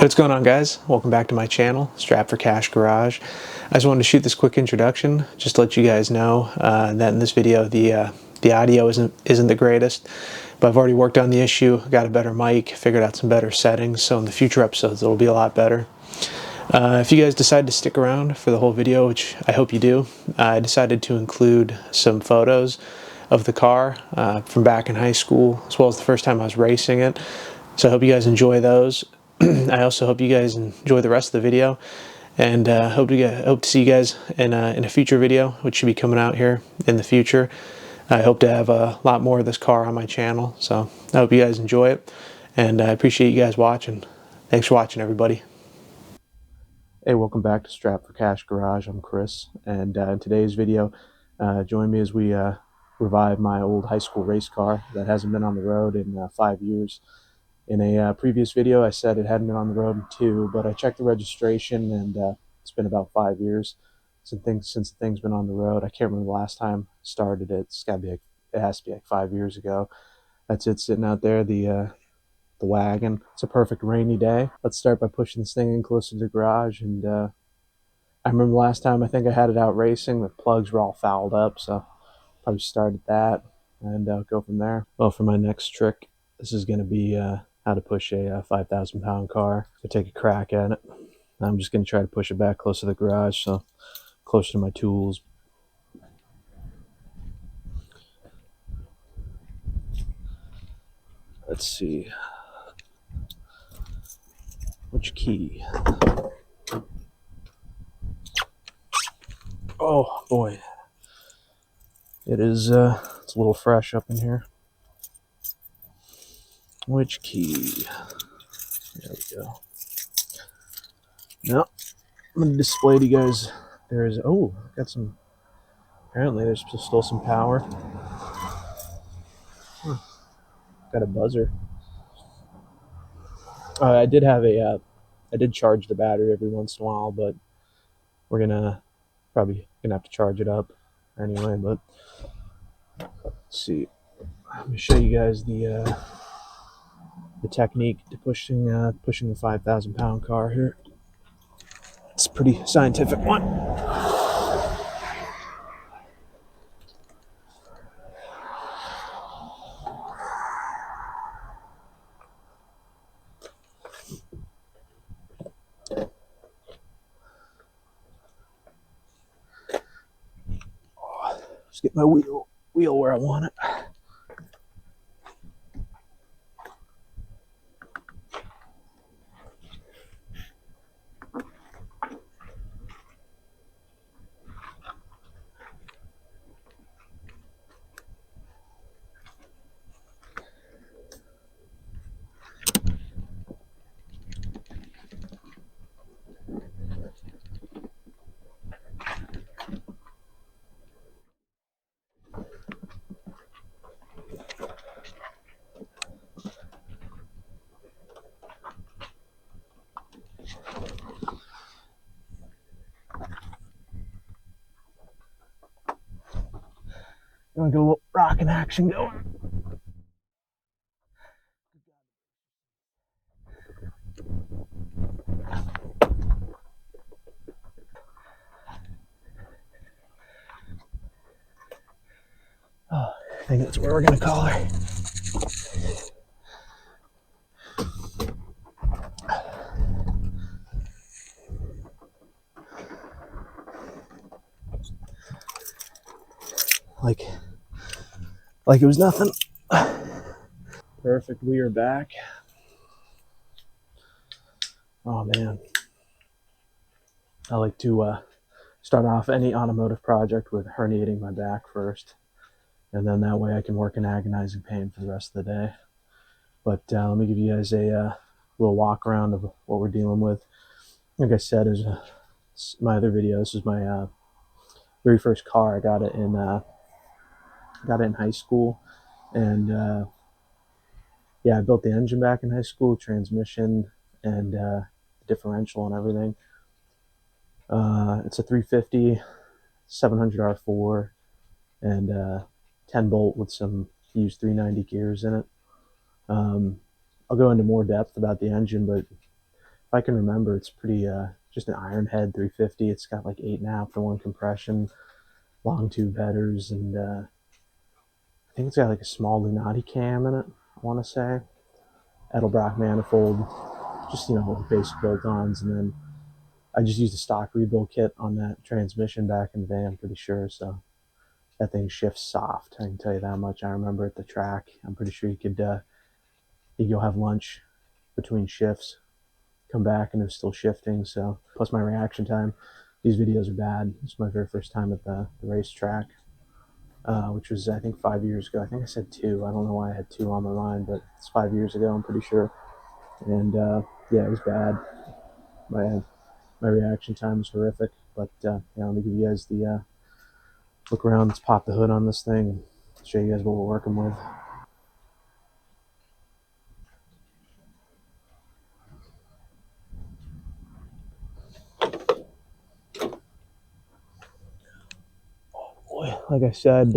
What's going on, guys? Welcome back to my channel, Strap for Cash Garage. I just wanted to shoot this quick introduction just to let you guys know that in this video the audio isn't the greatest, but I've already worked on the issue, got a better mic, figured out some better settings, so in the future episodes it'll be a lot better. If you guys decide to stick around for the whole video, which I hope you do, I decided to include some photos of the car from back in high school, as well as the first time I was racing it. So I hope you guys enjoy those. I also hope you guys enjoy the rest of the video, and hope to see you guys in a future video, which should be coming out here in the future. I hope to have a lot more of this car on my channel, so I hope you guys enjoy it, and I appreciate you guys watching. Thanks for watching, everybody. Hey, welcome back to Strap for Cash Garage. I'm Chris, and in today's video, join me as we revive my old high school race car that hasn't been on the road in 5 years. In a previous video, I said it hadn't been on the road in 2, but I checked the registration, and it's been about 5 years since the thing's been on the road. I can't remember the last time I started it. It has to be like 5 years ago. That's it sitting out there, the Wagon. It's a perfect rainy day. Let's start by pushing this thing in closer to the garage. And I remember last time I think I had it out racing, the plugs were all fouled up, so probably start at that and go from there. Well, for my next trick, this is going to be how to push a 5,000 pound car. So take a crack at it. I'm just going to try to push it back close to the garage, so closer to my tools. Let's see. Which key? Oh boy. It is, it's a little fresh up in here. Which key? There we go. Now, I'm going to display to you guys. There is, oh, got some, apparently there's still some power. Huh. Got a buzzer. I did have I did charge the battery every once in a while, but we're probably gonna have to charge it up anyway. But let's see. Let me show you guys the technique to pushing the 5,000 pound car here. It's a pretty scientific one. Just get my wheel where I want it. You want to get a little rocking action going? Oh, I think that's where we're going to call her. Like it was nothing. Perfect. We are back. Oh man, I like to start off any automotive project with herniating my back first, and then that way I can work in agonizing pain for the rest of the day. But let me give you guys a little walk around of what we're dealing with. Like I said, is my other video. This is my very first car. I got it in high school, and yeah, I built the engine back in high school, transmission, and differential and everything. It's a 350, 700 R4, and 10 bolt with some used 390 gears in it. I'll go into more depth about the engine, but if I can remember, it's pretty just an iron head 350. It's got like 8.5 to 1 compression, long tube headers, and I think it's got like a small Lunati cam in it, I want to say. Edelbrock manifold, just, basic bolt-ons, and then I just used a stock rebuild kit on that transmission back in the day, I'm pretty sure, so that thing shifts soft, I can tell you that much. I remember at the track, I'm pretty sure you could go have lunch between shifts, come back, and it was still shifting, so, plus my reaction time. These videos are bad. It's my very first time at the racetrack, which was, I think, 5 years ago. I think I said 2. I don't know why I had 2 on my mind, but it's 5 years ago, I'm pretty sure. And yeah, it was bad. My reaction time was horrific. But yeah, let me give you guys the look around. Let's pop the hood on this thing and show you guys what we're working with. Boy, like I said,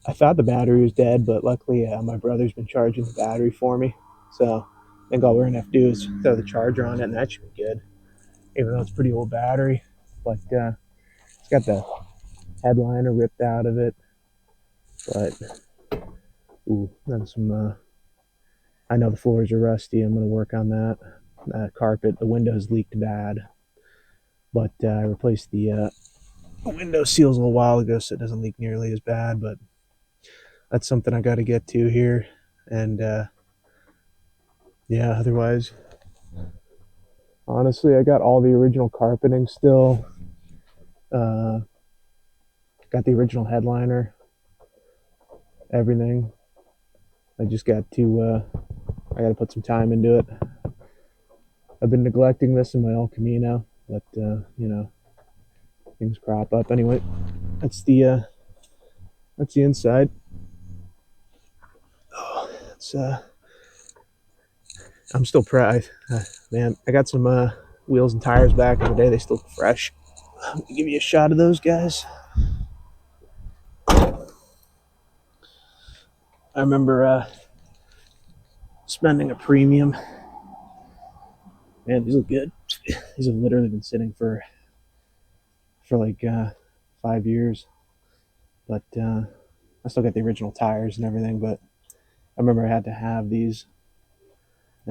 I thought the battery was dead, but luckily my brother's been charging the battery for me. So I think all we're gonna have to do is throw the charger on it, and that should be good. Even though it's a pretty old battery, but it's got the headliner ripped out of it. But ooh, then some. I know the floors are rusty. I'm gonna work on that. Carpet, the windows leaked bad, but I replaced the window seals a little while ago, so it doesn't leak nearly as bad. But that's something I got to get to here, and yeah. Otherwise, honestly, I got all the original carpeting still. Uh, got the original headliner, everything. I just got to. I got to put some time into it. I've been neglecting this in my El Camino, but things crop up. Anyway, that's the inside. Oh, it's I'm still proud. Man, I got some wheels and tires back in the day. They still look fresh. Let me give you a shot of those guys. I remember spending a premium. Man, these look good. These have literally been sitting for like 5 years, but I still got the original tires and everything. But I remember I had to have these.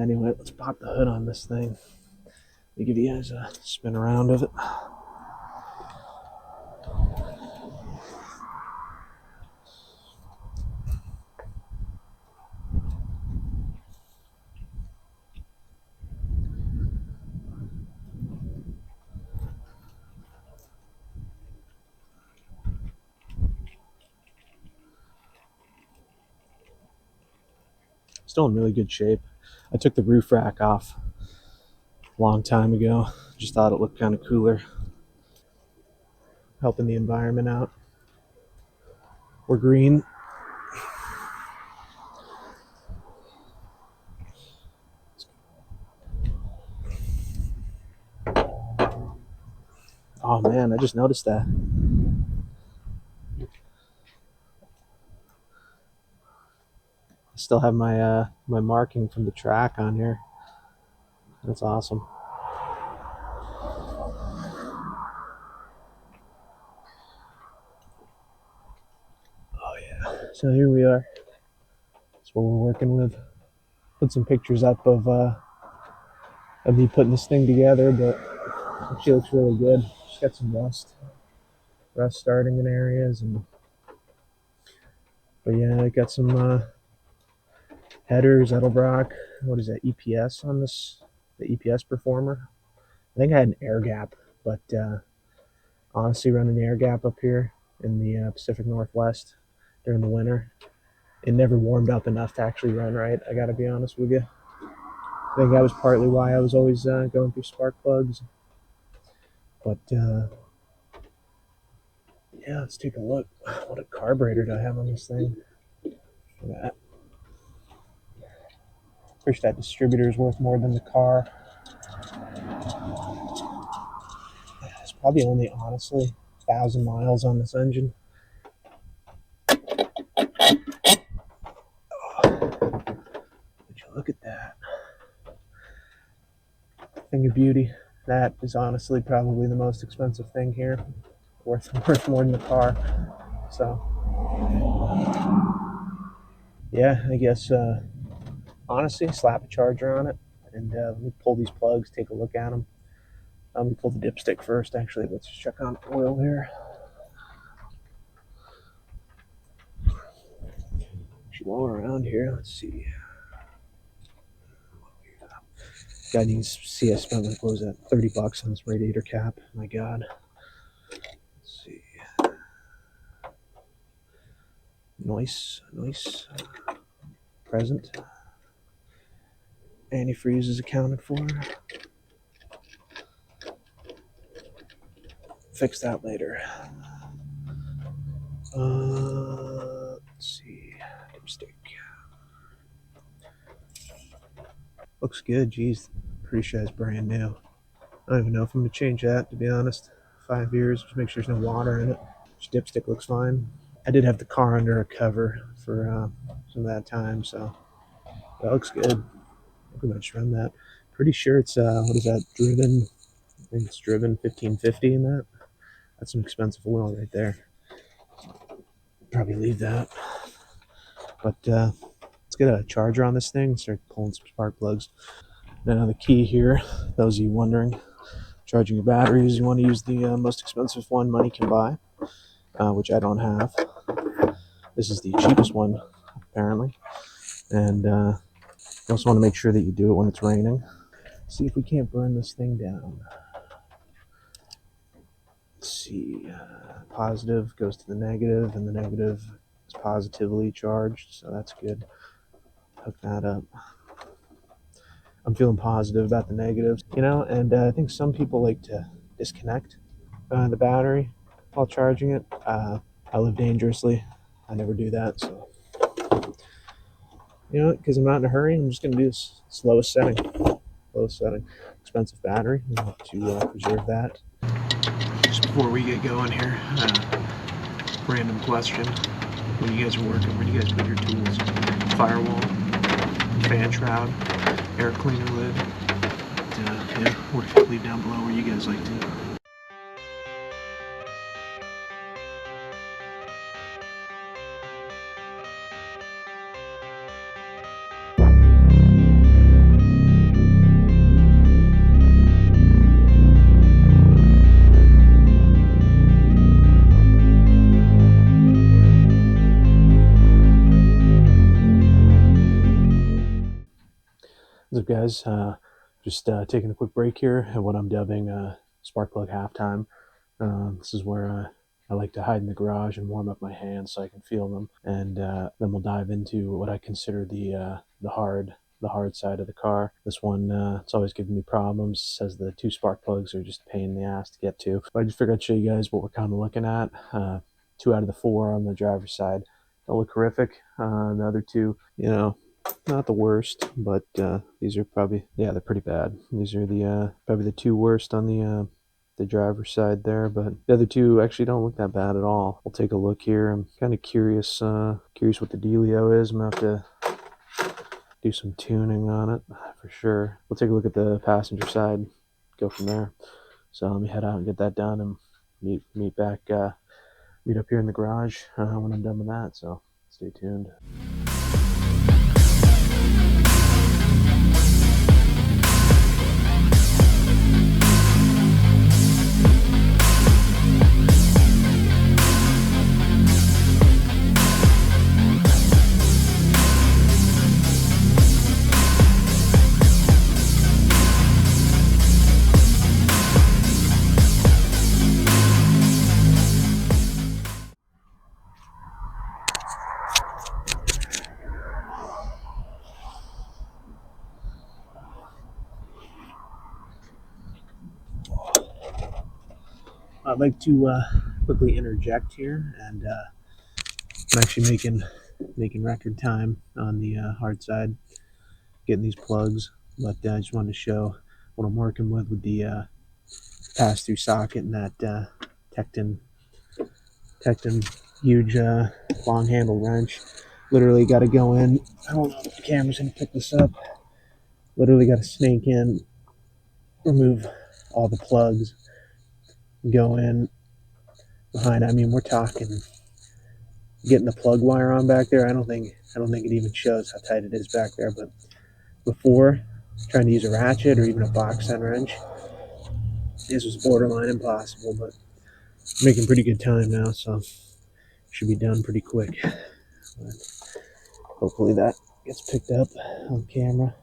Anyway, let's pop the hood on this thing. Let me give you guys a spin around of it. Still in really good shape. I took the roof rack off a long time ago. Just thought it looked kind of cooler, helping the environment out. We're green. Oh man, I just noticed that. I still have my marking from the track on here. That's awesome. Oh yeah. So here we are. That's what we're working with. Put some pictures up of me putting this thing together, but she looks really good. She's got some rust starting in areas, and but yeah, I got some headers, Edelbrock. What is that? EPS on this? The EPS Performer. I think I had an air gap, but honestly, running the air gap up here in the Pacific Northwest during the winter, it never warmed up enough to actually run right. I got to be honest with you. I think that was partly why I was always going through spark plugs. But yeah, let's take a look. What a carburetor do I have on this thing? Look at that. Wish that distributor is worth more than the car. It's probably only, honestly, 1,000 miles on this engine. Would you look at that? thing of beauty. That is honestly probably the most expensive thing here, worth more than the car. So yeah, I guess honestly, slap a charger on it, and let me pull these plugs, take a look at them. Let me pull the dipstick first. Actually, let's just check on oil here. While we're around here, let's see. God, you can see I spent like, what was that, $30 on this radiator cap. My God. Let's see. Nice. Present. Antifreeze is accounted for. Fix that later. Let's see. Dipstick. Looks good. Geez, pretty sure it's brand new. I don't even know if I'm gonna change that, to be honest. 5 years, just make sure there's no water in it. This dipstick looks fine. I did have the car under a cover for some of that time, so that looks good. I think I just run that. Pretty sure it's what is that? Driven. I think it's driven 1550 in that. That's some expensive oil right there. Probably leave that. But let's get a charger on this thing and start pulling some spark plugs. Now the key here, those of you wondering, charging your batteries, you want to use the most expensive one money can buy, which I don't have. This is the cheapest one, apparently. And you also want to make sure that you do it when it's raining. See if we can't burn this thing down. Let's see. Positive goes to the negative, and the negative is positively charged, so that's good. Hook that up. I'm feeling positive about the negatives, and I think some people like to disconnect the battery while charging it. I live dangerously. I never do that, so because I'm not in a hurry, I'm just going to do this slowest setting. Expensive battery. We have to preserve that. Just before we get going here, random question. When you guys are working, where do you guys put your tools? Firewall, fan shroud, air cleaner lid. Leave down below where you guys like to. What's up, guys? Just taking a quick break here at what I'm dubbing spark plug halftime. This is where I like to hide in the garage and warm up my hands so I can feel them, and then we'll dive into what I consider the hard side of the car. This one, it's always giving me problems. It says the 2 spark plugs are just a pain in the ass to get to. But I just figured I'd show you guys what we're kind of looking at. 2 out of the 4 on the driver's side don't look horrific. The other 2, not the worst, but these are probably, they're pretty bad. These are the probably the 2 worst on the driver's side there, but the other 2 actually don't look that bad at all. We'll take a look here. I'm kind of curious what the dealio is. I'm gonna have to do some tuning on it for sure. We'll take a look at the passenger side, go from there. So let me head out and get that done, and meet up here in the garage when I'm done with that. So stay tuned. I'd like to quickly interject here, and I'm actually making record time on the hard side, getting these plugs. But I just wanted to show what I'm working with the pass-through socket and that Tecton huge long handle wrench. Literally got to go in. I don't know if the camera's gonna pick this up. Literally got to snake in remove all the plugs, go in behind. I mean, we're talking getting the plug wire on back there. I don't think it even shows how tight it is back there. But before, trying to use a ratchet or even a box end wrench, this was borderline impossible. But making pretty good time now, so should be done pretty quick. But hopefully that gets picked up on camera.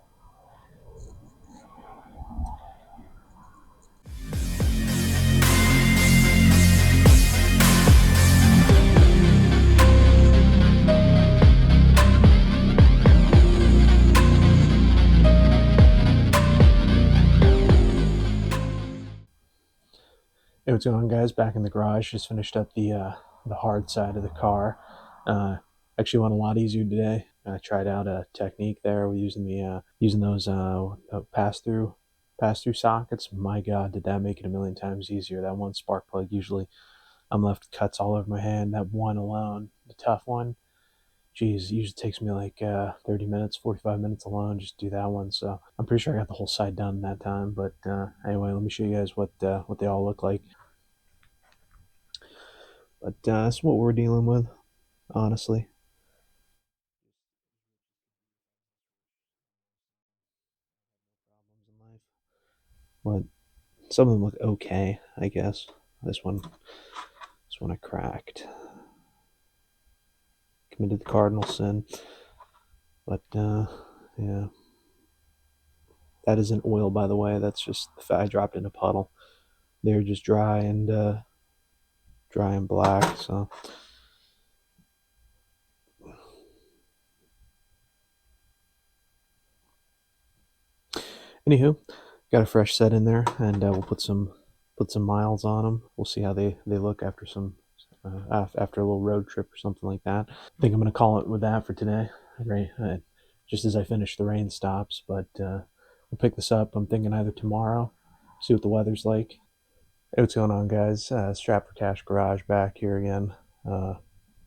Hey, what's going on, guys? Back in the garage. Just finished up the hard side of the car. Actually went a lot easier today. I tried out a technique there. We're using those pass-through sockets. My God, did that make it a million times easier? That one spark plug, usually I'm left with cuts all over my hand. That one alone, the tough one, geez, it usually takes me like 30 minutes, 45 minutes alone just to do that one. So I'm pretty sure I got the whole side done that time. But anyway, let me show you guys what they all look like. But that's what we're dealing with, honestly. But some of them look okay, I guess. This one I cracked. Committed the cardinal sin. But yeah. That isn't oil, by the way. That's just the fact I dropped in a puddle. They're just dry and black. So anywho, got a fresh set in there, and we'll put some miles on them. We'll see how they look after after a little road trip or something like that. I think I'm gonna call it with that for today. Right, just as I finish the rain stops. But we'll pick this up. I'm thinking either tomorrow. See what the weather's like. Hey, what's going on, guys? Strap for Cash Garage back here again.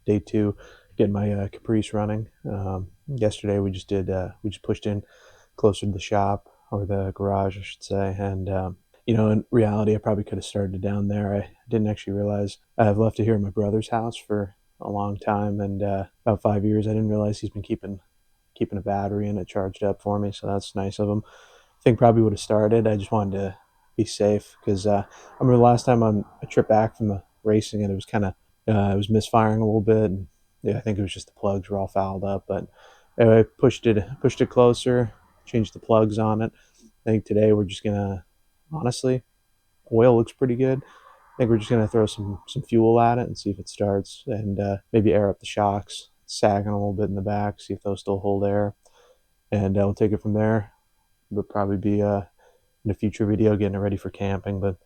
Day 2, getting my Caprice running. Yesterday we just pushed in closer to the shop, or the garage, I should say. And in reality, I probably could have started down there. I didn't actually realize I've left it here at my brother's house for a long time, and about 5 years. I didn't realize he's been keeping a battery in it charged up for me, so that's nice of him. I think probably would have started. I just wanted to be safe because I remember the last time on a trip back from the racing, and it was kind of it was misfiring a little bit, and yeah, I think it was just the plugs were all fouled up. But anyway, pushed it closer, changed the plugs on it. I think today we're just gonna, honestly, oil looks pretty good. I think we're just gonna throw some fuel at it and see if it starts, and maybe air up the shocks, sagging a little bit in the back, see if those still hold air, and we'll take it from there. We'll probably be in a future video getting it ready for camping. But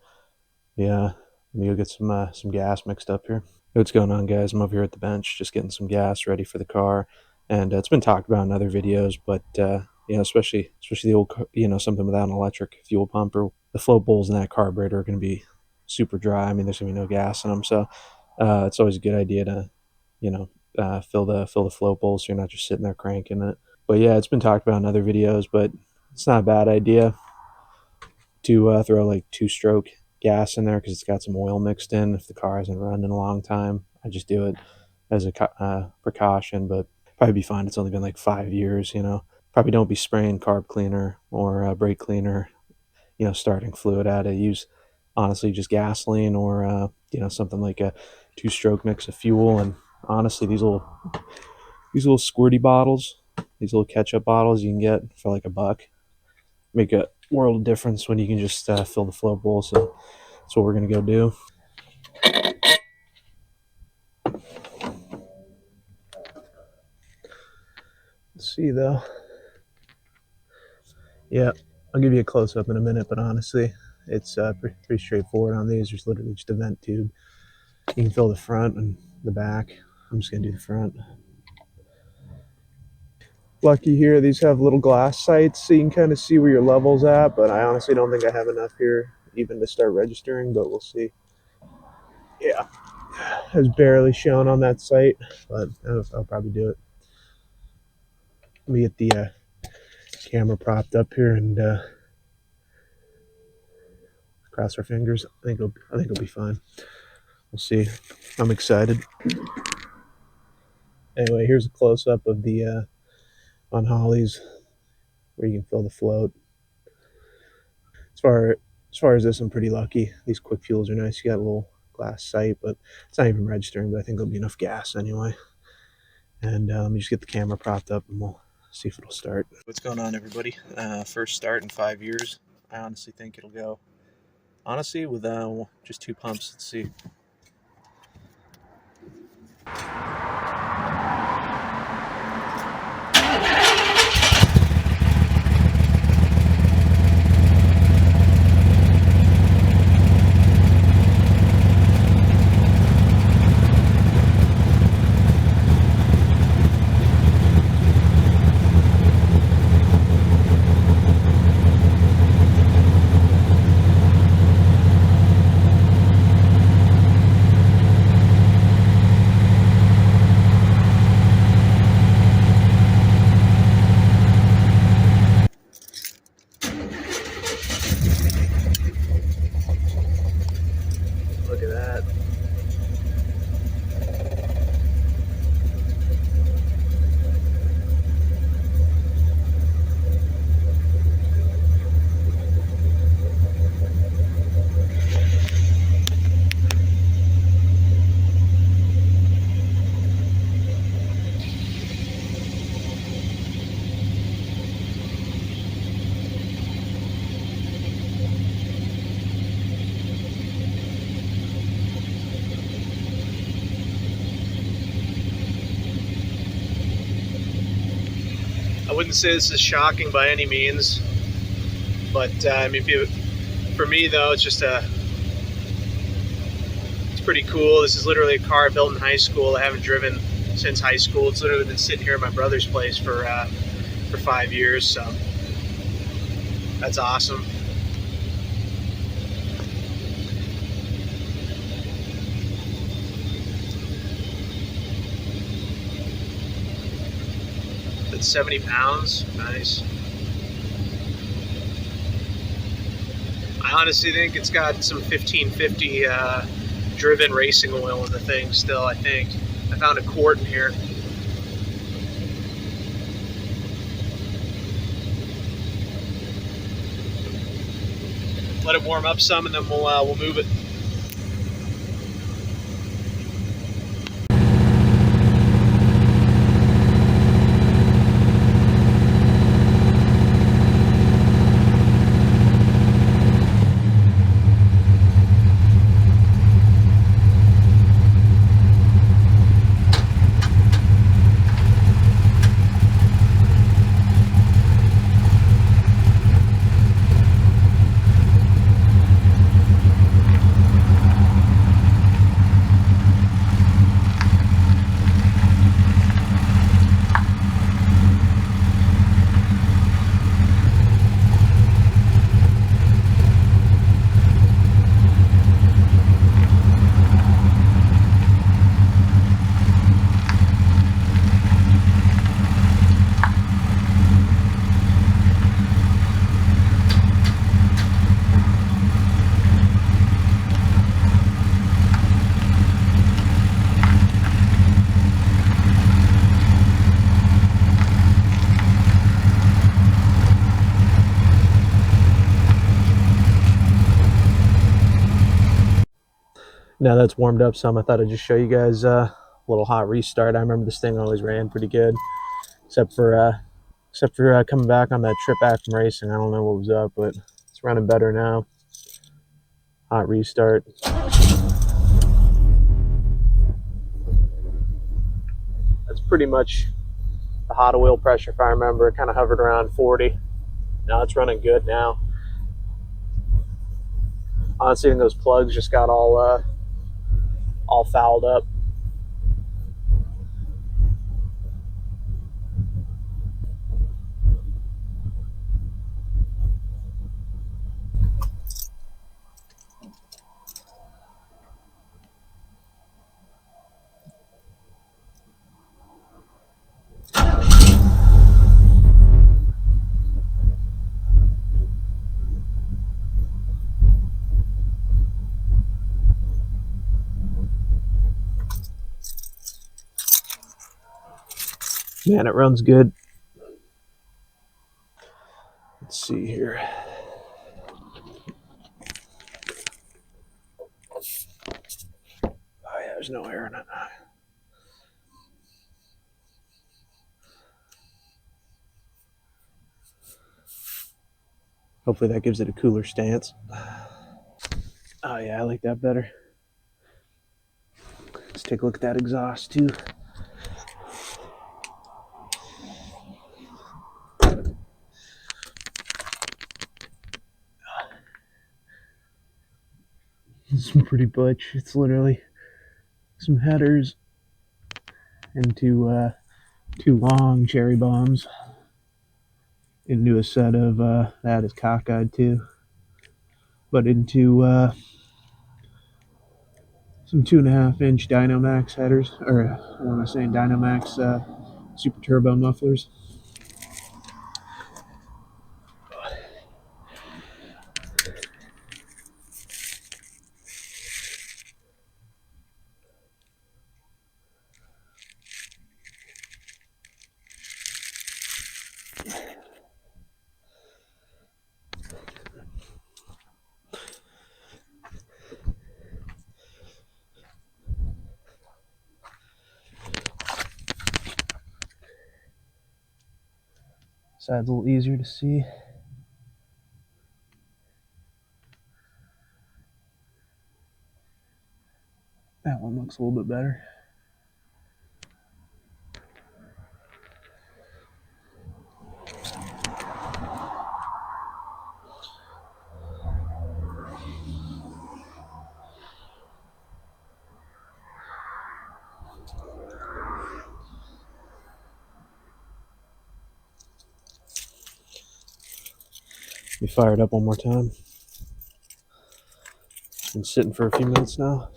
yeah, let me go get some gas mixed up here. Hey, what's going on, guys? I'm over here at the bench just getting some gas ready for the car, and it's been talked about in other videos, but especially the old, something without an electric fuel pump, or the float bowls in that carburetor are going to be super dry. I mean, there's going to be no gas in them, so it's always a good idea to fill the float bowl so you're not just sitting there cranking it. But yeah, it's been talked about in other videos, but it's not a bad idea to throw like 2-stroke gas in there because it's got some oil mixed in. If the car hasn't run in a long time, I just do it as a precaution. But probably be fine. It's only been like 5 years. Probably don't be spraying carb cleaner or brake cleaner. Starting fluid at it. Use, honestly, just gasoline or something like a 2-stroke mix of fuel. And honestly, these little squirty bottles, these little ketchup bottles you can get for like $1, make a world of difference when you can just fill the float bowl. So that's what we're gonna go do. Let's see though. Yeah, I'll give you a close up in a minute, but honestly, it's pretty straightforward on these. There's literally just a vent tube. You can fill the front and the back. I'm just gonna do the front. Lucky here, these have little glass sights so you can kind of see where your level's at, but I honestly don't think I have enough here even to start registering, but we'll see. Yeah, it was barely shown on that sight, but I'll probably do it. Let me get the camera propped up here and Cross our fingers. I think it'll be fine. We'll see. I'm excited. Anyway, here's a close up of the on Hollies where you can feel the float. As far as this, I'm pretty lucky. These quick fuels are nice. You got a little glass sight, but it's not even registering. But I think there'll be enough gas anyway. And let me just get the camera propped up, and we'll see if it'll start. What's going on, everybody? First start in 5 years. I honestly think it'll go. Honestly, with just 2 pumps. Let's see. Look at that. I wouldn't say this is shocking by any means, but I mean, for me though, it's pretty cool. This is literally a car built in high school. I haven't driven since high school. It's literally been sitting here at my brother's place for 5 years, so that's awesome. It's 70 pounds. Nice. I honestly think it's got some 1550 driven racing oil in the thing still, I think. I found a quart in here. Let it warm up some and then we'll move it. Now that's warmed up some, I thought I'd just show you guys a little hot restart. I remember this thing always ran pretty good, except for coming back on that trip back from racing. I don't know what was up, but it's running better now. Hot restart. That's pretty much the hot oil pressure, if I remember. It kind of hovered around 40. Now it's running good now. Honestly, I think those plugs just got all fouled up. Man, it runs good. Let's see here. Oh yeah, there's no air in it. Hopefully that gives it a cooler stance. Oh yeah, I like that better. Let's take a look at that exhaust too. Some pretty butch. It's literally some headers and two long cherry bombs into a set of that is cockeyed too, but into some 2.5-inch Dynamax headers, or what am I saying, Dynamax Super Turbo mufflers. Side's a little easier to see. That one looks a little bit better. Let me fire it up one more time. Been sitting for a few minutes now.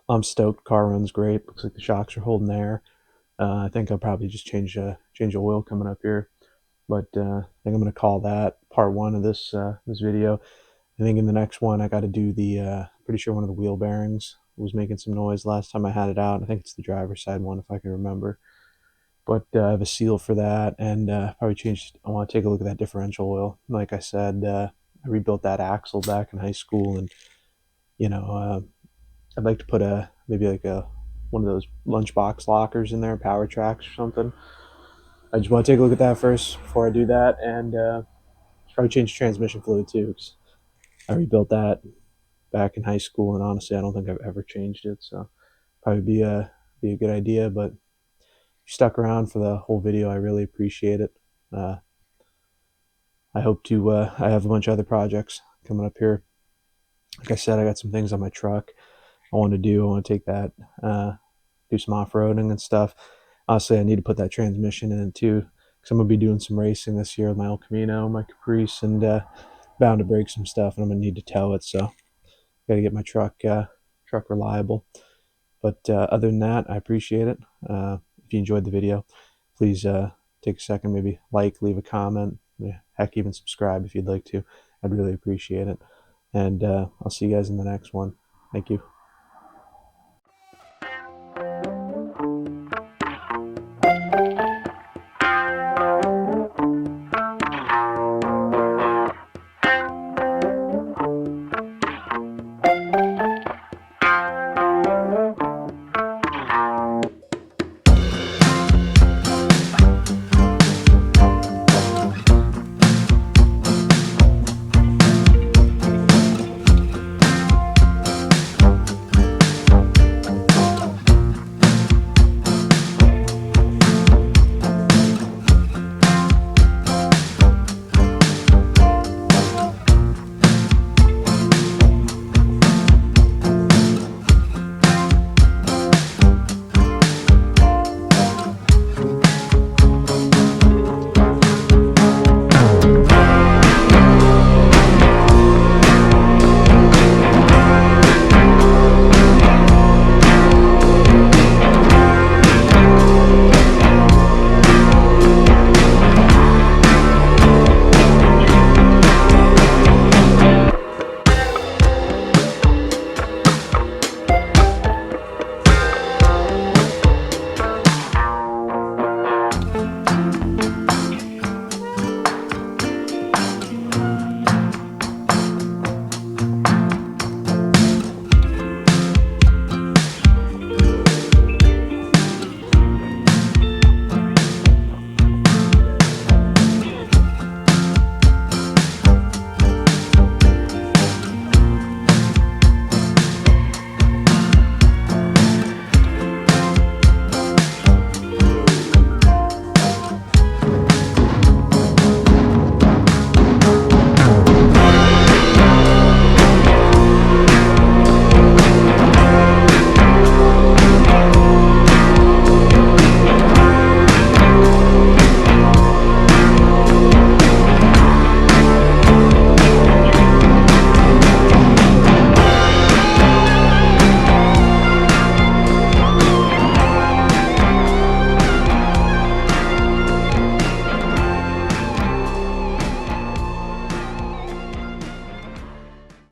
I'm stoked. Car runs great. Looks like the shocks are holding air. I think I'll probably just change oil coming up here. But I think I'm going to call that part one of this video. I think in the next one I got to do the pretty sure one of the wheel bearings was making some noise last time I had it out. I think it's the driver's side one if I can remember. But I have a seal for that, and probably change. I want to take a look at that differential oil. Like I said, I rebuilt that axle back in high school, and you know, I'd like to put maybe like a one of those lunchbox lockers in there, power tracks or something. I just want to take a look at that first before I do that, and probably change transmission fluid too, because I rebuilt that back in high school, and honestly, I don't think I've ever changed it. So probably be a good idea. But if you stuck around for the whole video, I really appreciate it. Uh, I hope to. I have a bunch of other projects coming up here. Like I said, I got some things on my truck I want to do. I want to take that, do some off-roading and stuff. Honestly, I need to put that transmission in it too, because I'm gonna be doing some racing this year with my El Camino, my Caprice, and bound to break some stuff, and I'm gonna need to tow it. So, got to get my truck reliable. But other than that, I appreciate it. If you enjoyed the video, please take a second, maybe like, leave a comment, yeah, heck, even subscribe if you'd like to. I'd really appreciate it. And I'll see you guys in the next one. Thank you.